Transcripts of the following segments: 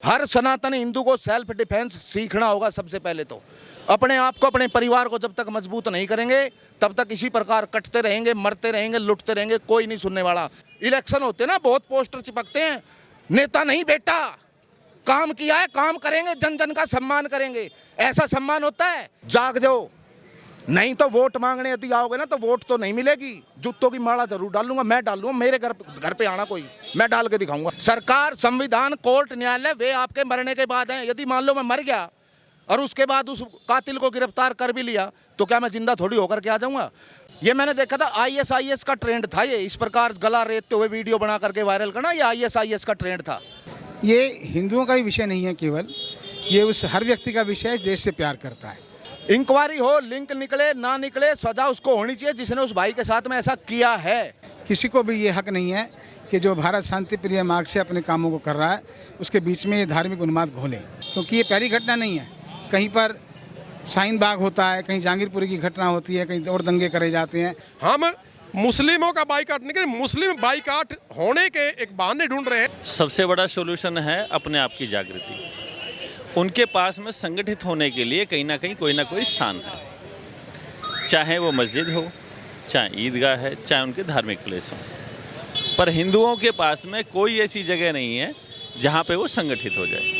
हर सनातन हिंदू को self defence सीखना होगा। सबसे पहले तो अपने आप को, अपने परिवार को जब तक मजबूत नहीं करेंगे तब तक इसी प्रकार कटते रहेंगे, मरते रहेंगे, लुटते रहेंगे, कोई नहीं सुनने वाला। इलेक्शन होते ना, बहुत पोस्टर चिपकते हैं, नेता नहीं बेटा, काम किया है, काम करेंगे, जन जन का सम्मान करेंगे। ऐसा सम्मान होता है? जाग जाओ, नहीं तो वोट मांगने यदि आओगे ना तो वोट तो नहीं मिलेगी। जूतों की माला जरूर डालूंगा, मैं डाल लूंगा, मेरे घर पे आना कोई, मैं डाल के दिखाऊंगा। सरकार, संविधान, कोर्ट, न्यायालय वे आपके मरने के बाद हैं। यदि मान लो मैं मर गया और उसके बाद उस कातिल को गिरफ्तार कर भी लिया तो क्या मैं जिंदा थोड़ी होकर के आ जाऊंगा? ये मैंने देखा था, ISIS का ट्रेंड था ये, इस प्रकार गला रेतते हुए वीडियो बना करके वायरल करना, ये ISIS का ट्रेंड था। ये हिंदुओं का ही विषय नहीं है केवल, ये उस हर व्यक्ति का विषय है, देश से प्यार करता है। इंक्वायरी हो, लिंक निकले ना निकले, सजा उसको होनी चाहिए जिसने उस भाई के साथ में ऐसा किया है। किसी को भी ये हक नहीं है कि जो भारत शांति प्रिय मार्ग से अपने कामों को कर रहा है उसके बीच में ये धार्मिक उन्माद घोले, क्योंकि ये पहली घटना नहीं है। कहीं पर शाहीन बाग होता है, कहीं जहांगीरपुरी की घटना होती है, कहीं और दंगे करे जाते हैं। हम मुस्लिमों का बाइकाट नहीं करें, मुस्लिम बाइकाट होने के एक बहाने ढूंढ रहे हैं। सबसे बड़ा सोल्यूशन है अपने आप की जागृति। उनके पास में संगठित होने के लिए कहीं ना कहीं कोई ना कोई स्थान है, चाहे वो मस्जिद हो, चाहे ईदगाह है, चाहे उनके धार्मिक प्लेस हो। पर हिंदुओं के पास में कोई ऐसी जगह नहीं है जहाँ पे वो संगठित हो जाए।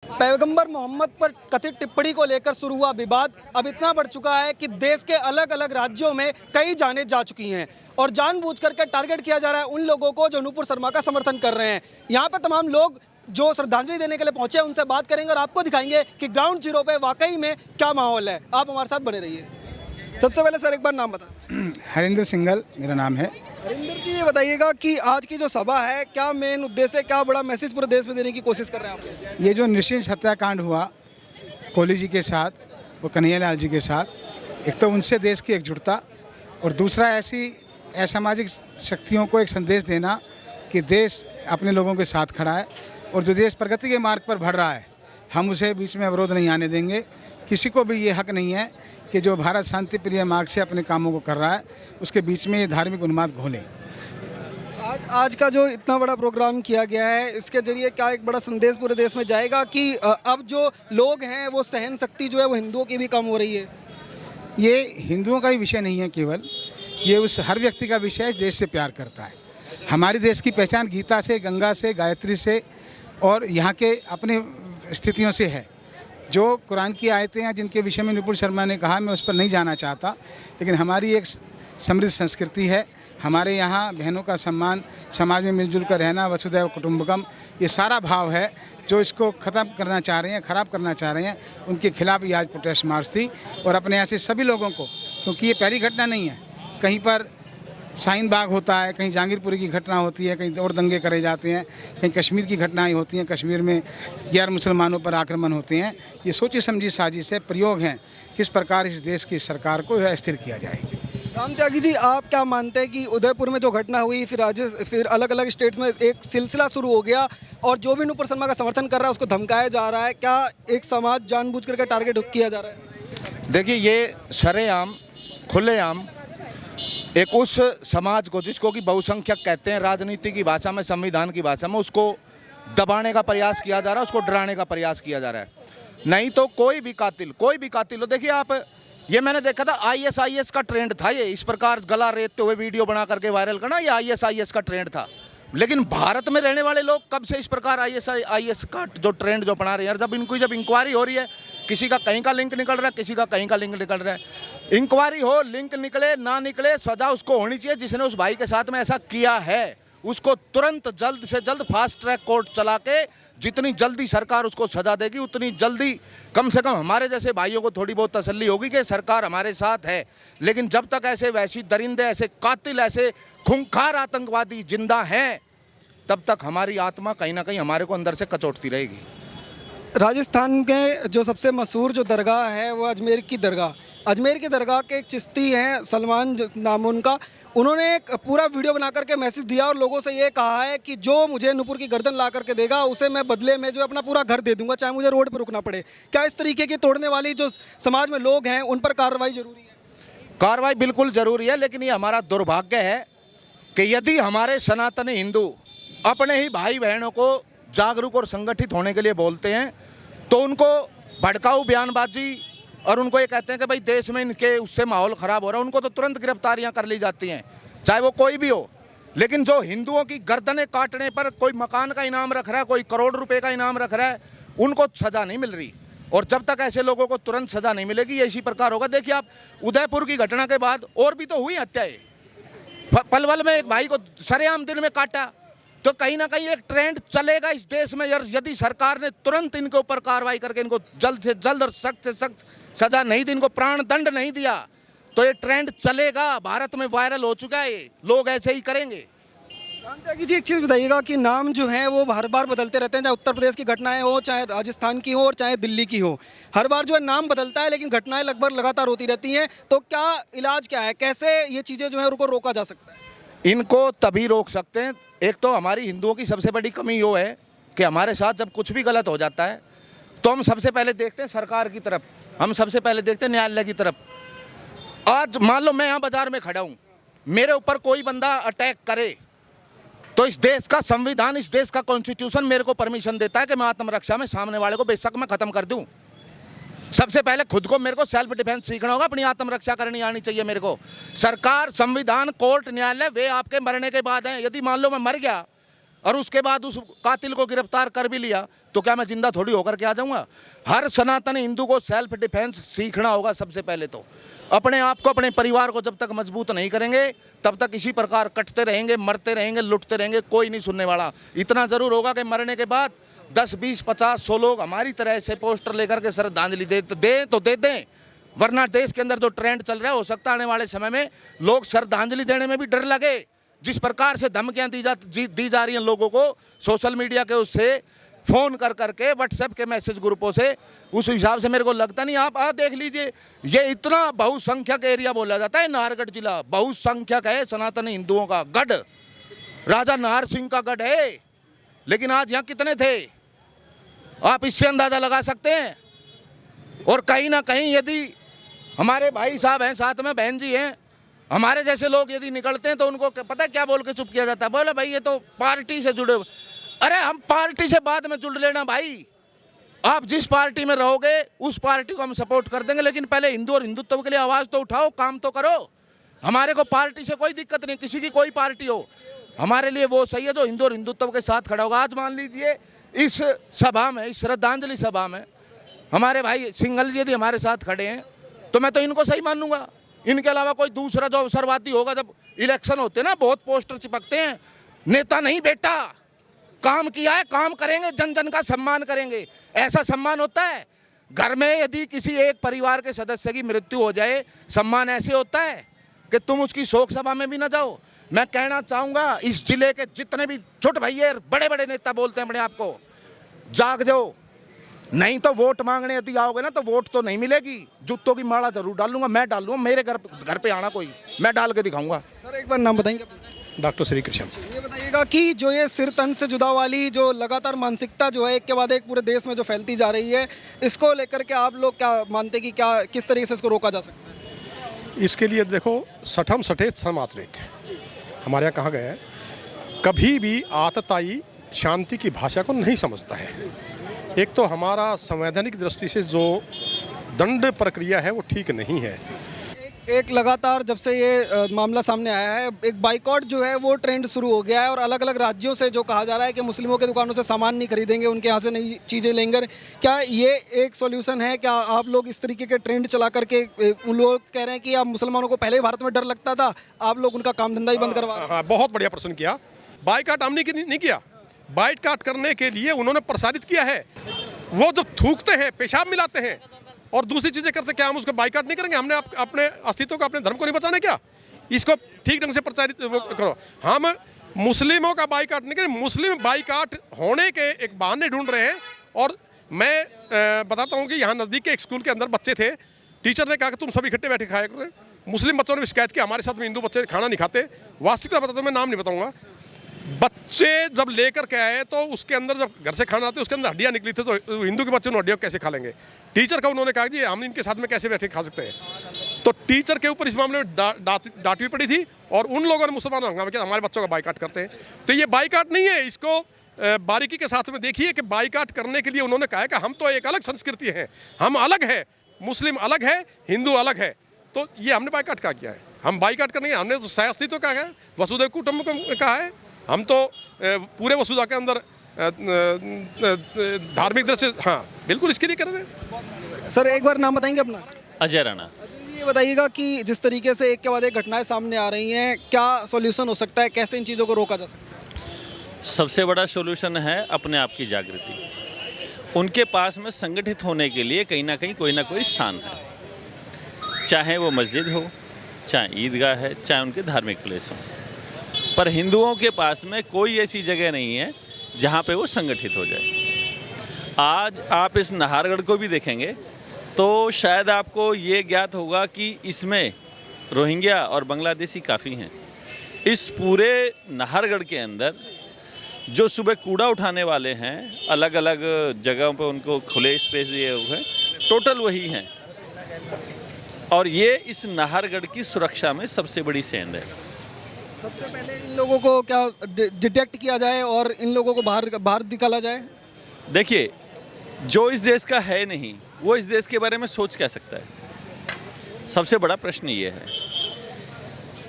पैगंबर मोहम्मद पर कथित टिप्पणी को लेकर शुरू हुआ विवाद अब इतना बढ़ चुका है कि देश के अलग अलग राज्यों में कई जानें जा चुकी हैं और जानबूझकर के टारगेट किया जा रहा है उन लोगों को जो नुपुर शर्मा का समर्थन कर रहे हैं। यहाँ पर तमाम लोग जो श्रद्धांजलि देने के लिए पहुंचे हैं उनसे बात करेंगे और आपको दिखाएंगे कि ग्राउंड जीरो पे वाकई में क्या माहौल है। आप हमारे साथ बने रहिए। सबसे पहले सर एक बार नाम बता। हरिंदर सिंघल मेरा नाम है। हरिंदर जी, ये बताइएगा कि आज की जो सभा है, क्या मेन उद्देश्य, क्या बड़ा मैसेज पूरे देश में देने की कोशिश कर रहे हैं आप? ये जो नृशंस हत्याकांड हुआ कोहली जी के साथ, वो कन्हैयालाल जी के साथ, एक तो उनसे देश की एकजुटता और दूसरा ऐसी असामाजिक शक्तियों को एक संदेश देना कि देश अपने लोगों के साथ खड़ा है और जो देश प्रगति के मार्ग पर बढ़ रहा है हम उसे बीच में अवरोध नहीं आने देंगे। किसी को भी ये हक नहीं है कि जो भारत शांति प्रिय मार्ग से अपने कामों को कर रहा है उसके बीच में ये धार्मिक उन्माद घोले। आज का जो इतना बड़ा प्रोग्राम किया गया है, इसके जरिए क्या एक बड़ा संदेश पूरे देश में जाएगा कि अब जो लोग हैं वो सहन शक्ति जो है वो हिंदुओं की भी कम हो रही है? ये हिंदुओं का ही विषय नहीं है केवल, ये उस हर व्यक्ति का विषय है, देश से प्यार करता है। हमारी देश की पहचान गीता से, गंगा से, गायत्री से और यहाँ के अपनी स्थितियों से है। जो कुरान की आयतें हैं जिनके विषय में नुपुर शर्मा ने कहा, मैं उस पर नहीं जाना चाहता, लेकिन हमारी एक समृद्ध संस्कृति है। हमारे यहाँ बहनों का सम्मान, समाज में मिलजुल कर रहना, वसुधैव कुटुंबकम, ये सारा भाव है। जो इसको ख़त्म करना चाह रहे हैं, ख़राब करना चाह रहे हैं, उनके खिलाफ ही आज प्रोटेस्ट मार्च थी। और अपने ऐसे सभी लोगों को, क्योंकि ये पहली घटना नहीं है, कहीं पर शाहीन बाग होता है, कहीं जहांगीरपुरी की घटना होती है, कहीं और दंगे करे जाते हैं, कहीं कश्मीर की घटनाएं होती हैं, कश्मीर में गैर मुसलमानों पर आक्रमण होते हैं। ये सोची समझी साजिश है, प्रयोग हैं किस प्रकार इस देश की सरकार को अस्थिर किया जाए। राम त्यागी जी, आप क्या मानते हैं कि उदयपुर में जो घटना हुई, फिर अलग अलग स्टेट्स में एक सिलसिला शुरू हो गया और जो भी नुपुर शर्मा का समर्थन कर रहा है उसको धमकाया जा रहा है, क्या एक समाज जानबूझ करके टारगेट किया जा रहा है? देखिए, ये सरेआम, खुलेआम एक उस समाज को जिसको कि बहुसंख्यक कहते हैं, राजनीति की भाषा में, संविधान की भाषा में, उसको दबाने का प्रयास किया जा रहा है, उसको डराने का प्रयास किया जा रहा है। नहीं तो कोई भी कातिल हो, देखिए आप, ये मैंने देखा था, ISIS का ट्रेंड था ये, इस प्रकार गला रेतते हुए वीडियो बना करके वायरल करना, ये ISIS का ट्रेंड था। लेकिन भारत में रहने वाले लोग कब से इस प्रकार ISIS का जो ट्रेंड जो अपना रहे हैं? जब इंक्वायरी हो रही है, किसी का कहीं का लिंक निकल रहा है, किसी का कहीं का लिंक निकल रहा है। इंक्वायरी हो, लिंक निकले ना निकले, सजा उसको होनी चाहिए जिसने उस भाई के साथ में ऐसा किया है। उसको तुरंत जल्द से जल्द फास्ट ट्रैक कोर्ट चला के जितनी जल्दी सरकार उसको सजा देगी उतनी जल्दी कम से कम हमारे जैसे भाइयों को थोड़ी बहुत तसल्ली होगी कि सरकार हमारे साथ है। लेकिन जब तक ऐसे वैसी दरिंदे, ऐसे कातिल, ऐसे खूंखार आतंकवादी जिंदा हैं, तब तक हमारी आत्मा कहीं ना कहीं हमारे को अंदर से कचोटती रहेगी। राजस्थान के जो सबसे मशहूर जो दरगाह है वो अजमेर की दरगाह के एक चिश्ती हैं, सलमान नाम उनका, उन्होंने एक पूरा वीडियो बना करके मैसेज दिया और लोगों से ये कहा है कि जो मुझे नुपुर की गर्दन ला करके देगा उसे मैं बदले में जो अपना पूरा घर दे दूंगा, चाहे मुझे रोड पर रुकना पड़े। क्या इस तरीके की तोड़ने वाली जो समाज में लोग हैं उन पर कार्रवाई जरूरी है? कार्रवाई बिल्कुल ज़रूरी है, लेकिन ये हमारा दुर्भाग्य है कि यदि हमारे सनातनी हिंदू अपने ही भाई बहनों को जागरूक और संगठित होने के लिए बोलते हैं तो उनको भड़काऊ बयानबाजी और उनको ये कहते हैं कि भाई देश में इनके उससे माहौल ख़राब हो रहा है, उनको तो तुरंत गिरफ्तारियां कर ली जाती हैं, चाहे वो कोई भी हो। लेकिन जो हिंदुओं की गर्दनें काटने पर कोई मकान का इनाम रख रहा है, कोई करोड़ रुपए का इनाम रख रहा है, उनको सज़ा नहीं मिल रही। और जब तक ऐसे लोगों को तुरंत सज़ा नहीं मिलेगी ये इसी प्रकार होगा। देखिए आप, उदयपुर की घटना के बाद और भी तो हुई हत्याएं। पलवल में एक भाई को सरेआम दिन में काटा, तो कहीं ना कहीं एक ट्रेंड चलेगा इस देश में। यदि सरकार ने तुरंत इनके ऊपर कार्रवाई करके इनको जल्द से जल्द और सख्त से सख्त सजा नहीं दी, इनको प्राण दंड नहीं दिया, तो ये ट्रेंड चलेगा। भारत में वायरल हो चुका है, लोग ऐसे ही करेंगे। त्यागी जी, एक चीज़ बताइएगा कि नाम जो है वो हर बार बदलते रहते हैं, चाहे उत्तर प्रदेश की घटनाएं हो, चाहे राजस्थान की हो और चाहे दिल्ली की हो, हर बार जो है नाम बदलता है लेकिन घटनाएं लगभग लगातार होती रहती हैं। तो क्या इलाज क्या है, कैसे ये चीज़ें जो है उनको रोका जा सकता है? इनको तभी रोक सकते हैं, एक तो हमारी हिंदुओं की सबसे बड़ी कमी ये है कि हमारे साथ जब कुछ भी गलत हो जाता है तो हम सबसे पहले देखते हैं सरकार की तरफ, हम सबसे पहले देखते हैं न्यायालय की तरफ। आज मान लो मैं यहाँ बाजार में खड़ा हूँ, मेरे ऊपर कोई बंदा अटैक करे तो इस देश का संविधान, इस देश का कॉन्स्टिट्यूशन मेरे को परमिशन देता है कि मैं आत्मरक्षा में सामने वाले को बेशक मैं खत्म कर दूं। सबसे पहले खुद को मेरे को सेल्फ डिफेंस सीखना होगा, अपनी आत्मरक्षा करनी आनी चाहिए मेरे को। सरकार, संविधान, कोर्ट, न्यायालय वे आपके मरने के बाद हैं। यदि मान लो मैं मर गया और उसके बाद उस कातिल को गिरफ्तार कर भी लिया तो क्या मैं जिंदा थोड़ी होकर के आ जाऊंगा? हर सनातनी हिंदू को सेल्फ डिफेंस सीखना होगा। सबसे पहले तो अपने आप को, अपने परिवार को जब तक मजबूत नहीं करेंगे तब तक इसी प्रकार कटते रहेंगे, मरते रहेंगे, लुटते रहेंगे, कोई नहीं सुनने वाला। इतना जरूर होगा कि मरने के बाद 10, 20, 50, 100 लोग हमारी तरह से पोस्टर लेकर के श्रद्धांजलि दे तो दे दें, वरना देश के अंदर जो ट्रेंड चल रहा है हो सकता है आने वाले समय में लोग श्रद्धांजलि देने में भी डर लगे। जिस प्रकार से धमकियां दी जा रही हैं लोगों को सोशल मीडिया के उससे, फ़ोन कर करके, व्हाट्सएप के मैसेज ग्रुपों से, उस हिसाब से मेरे को लगता नहीं। आप देख लीजिए, ये इतना बहुसंख्यक एरिया बोला जाता है नाहरगढ़ जिला, बहुसंख्यक है सनातनी हिंदुओं का गढ़, राजा नाहर सिंह का गढ़ है। लेकिन आज यहाँ कितने थे आप इससे अंदाज़ा लगा सकते हैं। और कहीं ना कहीं यदि हमारे भाई साहब हैं साथ में, बहन जी हैं, हमारे जैसे लोग यदि निकलते हैं तो उनको पता है क्या बोल के चुप किया जाता है? बोले भाई ये तो पार्टी से जुड़े। अरे हम पार्टी से बाद में जुड़ लेना भाई, आप जिस पार्टी में रहोगे उस पार्टी को हम सपोर्ट कर देंगे, लेकिन पहले हिंदू और हिंदुत्व के लिए आवाज़ तो उठाओ, काम तो करो। हमारे को पार्टी से कोई दिक्कत नहीं, किसी की कोई पार्टी हो, हमारे लिए वो सही है जो हिंदू और हिंदुत्व के साथ खड़ा होगा। आज मान लीजिए इस सभा में, इस श्रद्धांजलि सभा में हमारे भाई सिंघल जी यदि हमारे साथ खड़े हैं तो मैं तो इनको सही मानूंगा। इनके अलावा कोई दूसरा जो अवसरवादी होगा, जब इलेक्शन होते हैं ना बहुत पोस्टर चिपकते हैं, नेता नहीं बेटा, काम किया है, काम करेंगे, जन जन का सम्मान करेंगे। ऐसा सम्मान होता है? घर में यदि किसी एक परिवार के सदस्य की मृत्यु हो जाए, सम्मान ऐसे होता है कि तुम उसकी शोक सभा में भी ना जाओ। मैं कहना चाहूँगा इस जिले के जितने भी छोटे भैया, बड़े बड़े नेता बोलते हैं अपने आप को, जाग जाओ, नहीं तो वोट मांगने यदि आओगे ना तो वोट तो नहीं मिलेगी। जूतों की माला जरूर डालूंगा, मैं डालूंगा, मेरे घर पे आना कोई, मैं डाल के दिखाऊंगा। सर एक बार नाम बताएंगे? डॉक्टर श्री कृष्ण। ये बताइएगा कि जो ये सिर तन से जुदा वाली जो लगातार मानसिकता जो है एक के बाद एक पूरे देश में जो फैलती जा रही है, इसको लेकर के आप लोग क्या मानते कि क्या किस तरीके से इसको रोका जा सकता है? इसके लिए देखो, सठम सठेत समाचरित हमारे यहाँ कहा गया है, कभी भी आतताई शांति की भाषा को नहीं समझता है। एक तो हमारा संवैधानिक दृष्टि से जो दंड प्रक्रिया है वो ठीक नहीं है। एक लगातार जब से ये मामला सामने आया है, एक बाइकॉट जो है वो ट्रेंड शुरू हो गया है और अलग अलग राज्यों से जो कहा जा रहा है कि मुस्लिमों के दुकानों से सामान नहीं खरीदेंगे, उनके यहाँ से नई चीज़ें लेंगे। क्या ये एक सॉल्यूशन है? क्या आप लोग इस तरीके के ट्रेंड चला करके, उन लोग कह रहे हैं कि आप मुसलमानों को पहले ही भारत में डर लगता था, आप लोग उनका काम धंधा ही बंद करवा? हाँ, बहुत बढ़िया प्रश्न किया। बाइकॉट हमने नहीं किया, बाइकॉट करने के लिए उन्होंने प्रसारित किया है। वो जो थूकते हैं, पेशाब मिलाते हैं और दूसरी चीज़ें करते, क्या हम उसको बाइकॉट नहीं करेंगे? हमने अपने अस्तित्व को, अपने धर्म को नहीं बचाना क्या? इसको ठीक ढंग से प्रचारित करो। हम मुस्लिमों का बाइकॉट नहीं करें, मुस्लिम बाइकॉट होने के एक बहाने ढूंढ रहे हैं। और मैं बताता हूँ कि यहाँ नज़दीक के एक स्कूल के अंदर बच्चे थे, टीचर ने कहा कि तुम सब इकट्ठे बैठे खाया करो। मुस्लिम बच्चों ने शिकायत की हमारे साथ में हिंदू बच्चे खाना नहीं खाते। वास्तविकता बताता हूँ, मैं नाम नहीं बताऊँगा। बच्चे जब लेकर के आए तो उसके अंदर, जब घर से खाना आते उसके अंदर हड्डियाँ निकली थी, तो हिंदू के बच्चे उन हड्डियों कैसे खा लेंगे? टीचर का उन्होंने कहा कि हम इनके साथ में कैसे बैठे खा सकते हैं? तो टीचर के ऊपर इस मामले में डांट भी पड़ी थी और उन लोगों ने मुसलमानों ने हंगामा किया हमारे बच्चों का बाइकाट करते हैं। तो ये बाइकाट नहीं है, इसको बारीकी के साथ में देखिए कि बाइकाट करने के लिए उन्होंने कहा है कि हम तो एक अलग संस्कृति है, हम अलग है, मुस्लिम अलग है, हिंदू अलग है। तो ये हमने बाइकाट का किया है, हम बाइकाट करने हमने तो सह अस्तित्व कहा है, वसुधैव कुटुंबकम कहा है। हम तो पूरे वसुधा के अंदर धार्मिक दृष्टि, हाँ बिल्कुल इसके लिए कर रहे हैं। सर एक बार नाम बताएंगे अपना? अजय राणा। ये बताइएगा कि जिस तरीके से एक के बाद एक घटनाएं सामने आ रही हैं, क्या सॉल्यूशन हो सकता है, कैसे इन चीज़ों को रोका जा सकता है? सबसे बड़ा सॉल्यूशन है अपने आप की जागृति। उनके पास में संगठित होने के लिए कहीं ना कहीं कोई ना कोई स्थान है, चाहे वो मस्जिद हो, चाहे ईदगाह है, चाहे उनके धार्मिक प्लेस हो। पर हिंदुओं के पास में कोई ऐसी जगह नहीं है जहाँ पे वो संगठित हो जाए। आज आप इस नाहरगढ़ को भी देखेंगे तो शायद आपको ये ज्ञात होगा कि इसमें रोहिंग्या और बांग्लादेशी काफ़ी हैं। इस पूरे नाहरगढ़ के अंदर जो सुबह कूड़ा उठाने वाले हैं, अलग अलग जगहों पे उनको खुले स्पेस दिए हुए हैं, टोटल वही हैं। और ये इस नाहरगढ़ की सुरक्षा में सबसे बड़ी सेंध है। सबसे पहले इन लोगों को क्या डिटेक्ट किया जाए और इन लोगों को बाहर निकाला जाए? देखिए, जो इस देश का है नहीं वो इस देश के बारे में सोच क्या सकता है? सबसे बड़ा प्रश्न ये है।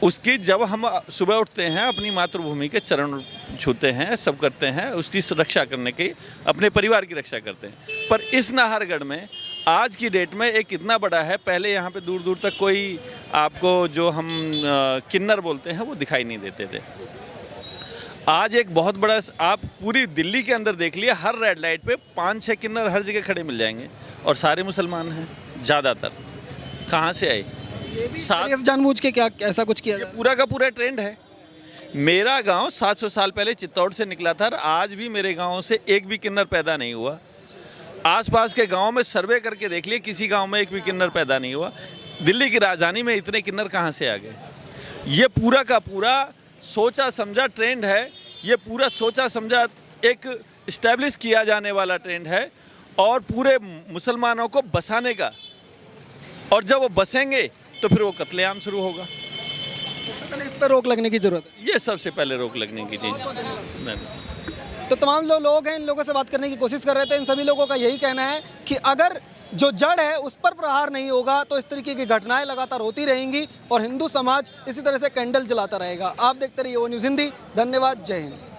उसकी जब हम सुबह उठते हैं, अपनी मातृभूमि के चरण छूते हैं, सब करते हैं, उसकी सुरक्षा करने की, अपने परिवार की रक्षा करते हैं। पर इस नाहरगढ़ में आज की डेट में एक इतना बड़ा है, पहले यहाँ पे दूर दूर तक कोई आपको जो हम किन्नर बोलते हैं वो दिखाई नहीं देते थे। आज एक बहुत बड़ा, आप पूरी दिल्ली के अंदर देख लिया, हर रेड लाइट पे 5-6 किन्नर हर जगह खड़े मिल जाएंगे और सारे मुसलमान हैं ज़्यादातर। कहाँ से आए? जानबूझ के क्या ऐसा कुछ किया जाए? पूरा का पूरा ट्रेंड है। मेरा गांव 700 साल पहले चित्तौड़ से निकला था और आज भी मेरे गांव से एक भी किन्नर पैदा नहीं हुआ। आसपास के गांव में सर्वे करके देख लिए, किसी गांव में एक भी किन्नर पैदा नहीं हुआ। दिल्ली की राजधानी में इतने किन्नर कहाँ से आ गए? ये पूरा का पूरा सोचा समझा ट्रेंड है। ये पूरा सोचा समझा एक इस्टेब्लिश किया जाने वाला ट्रेंड है और पूरे मुसलमानों को बसाने का। और जब वो बसेंगे तो फिर वो कत्लेआम शुरू होगा। सबसे पहले इस पर रोक लगने की जरूरत है। ये सबसे पहले रोक लगने की चीज़। तो तमाम लोग हैं, इन लोगों से बात करने की कोशिश कर रहे थे। इन सभी लोगों का यही कहना है कि अगर जो जड़ है उस पर प्रहार नहीं होगा तो इस तरीके की घटनाएं लगातार होती रहेंगी और हिंदू समाज इसी तरह से कैंडल जलाता रहेगा। आप देखते रहिए वो न्यूज़ हिंदी। धन्यवाद। जय हिंद।